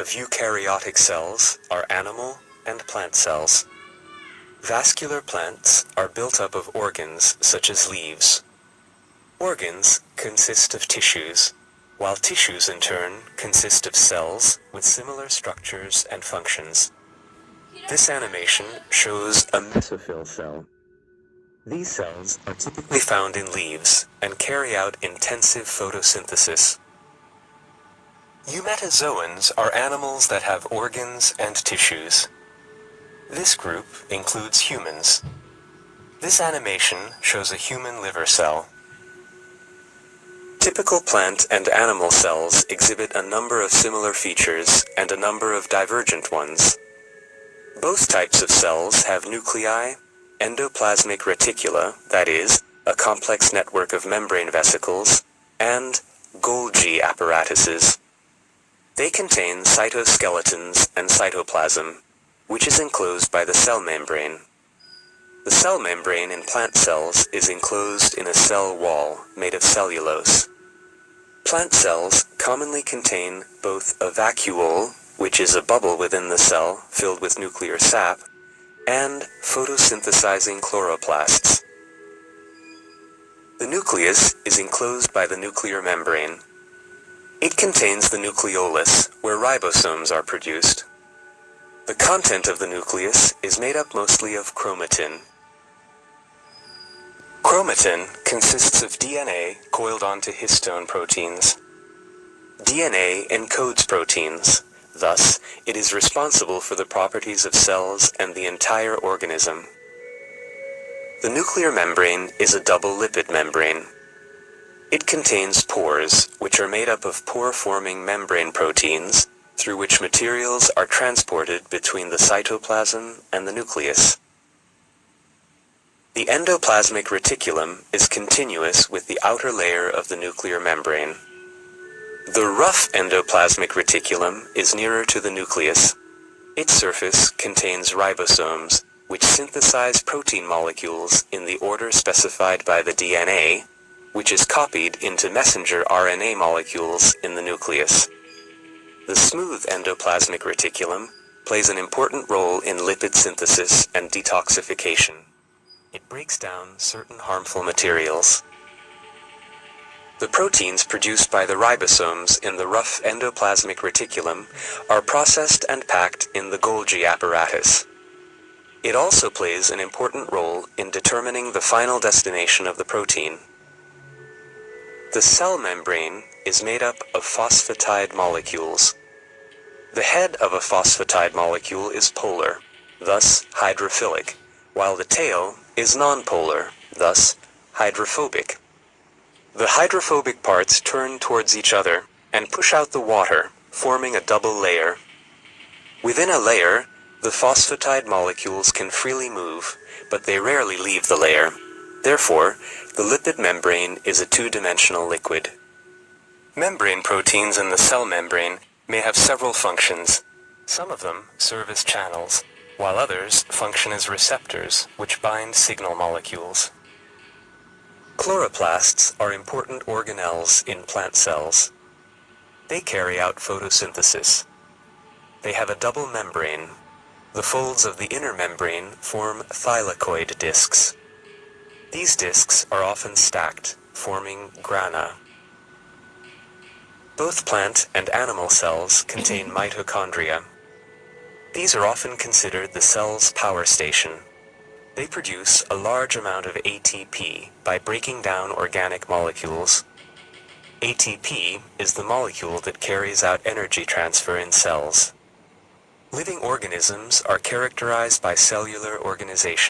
of eukaryotic cells are animal and plant cells. Vascular plants are built up of organs such as leaves. Organs consist of tissues, while tissues in turn consist of cells with similar structures and functions. This animation shows a mesophyll cell. These cells are typically found in leaves and carry out intensive photosynthesis. Eumetazoans are animals that have organs and tissues. This group includes humans. This animation shows a human liver cell. Typical plant and animal cells exhibit a number of similar features and a number of divergent ones. Both types of cells have nuclei, endoplasmic reticula, that is, a complex network of membrane vesicles, and Golgi apparatuses. They contain cytoskeletons and cytoplasm, which is enclosed by the cell membrane. The cell membrane in plant cells is enclosed in a cell wall made of cellulose. Plant cells commonly contain both a vacuole, which is a bubble within the cell filled with nuclear sap, and photosynthesizing chloroplasts. The nucleus is enclosed by the nuclear membrane. It contains the nucleolus, where ribosomes are produced. The content of the nucleus is made up mostly of chromatin. Chromatin consists of DNA coiled onto histone proteins. DNA encodes proteins. Thus, it is responsible for the properties of cells and the entire organism. The nuclear membrane is a double lipid membrane. It contains pores, which are made up of pore-forming membrane proteins, through which materials are transported between the cytoplasm and the nucleus. The endoplasmic reticulum is continuous with the outer layer of the nuclear membrane. The rough endoplasmic reticulum is nearer to the nucleus. Its surface contains ribosomes, which synthesize protein molecules in the order specified by the DNA, which is copied into messenger RNA molecules in the nucleus. The smooth endoplasmic reticulum plays an important role in lipid synthesis and detoxification. It breaks down certain harmful materials. The proteins produced by the ribosomes in the rough endoplasmic reticulum are processed and packed in the Golgi apparatus. It also plays an important role in determining the final destination of the protein. The cell membrane is made up of phosphatide molecules. The head of a phosphatide molecule is polar, thus hydrophilic, while the tail is nonpolar, thus hydrophobic. The hydrophobic parts turn towards each other and push out the water, forming a double layer. Within a layer, the phosphatide molecules can freely move, but they rarely leave the layer. Therefore, the lipid membrane is a two-dimensional liquid. Membrane proteins in the cell membrane may have several functions. Some of them serve as channels, while others function as receptors which bind signal molecules. Chloroplasts are important organelles in plant cells. They carry out photosynthesis. They have a double membrane. The folds of the inner membrane form thylakoid discs. These discs are often stacked, forming grana. Both plant and animal cells contain mitochondria. These are often considered the cell's power station. They produce a large amount of ATP by breaking down organic molecules. ATP is the molecule that carries out energy transfer in cells. Living organisms are characterized by cellular organization.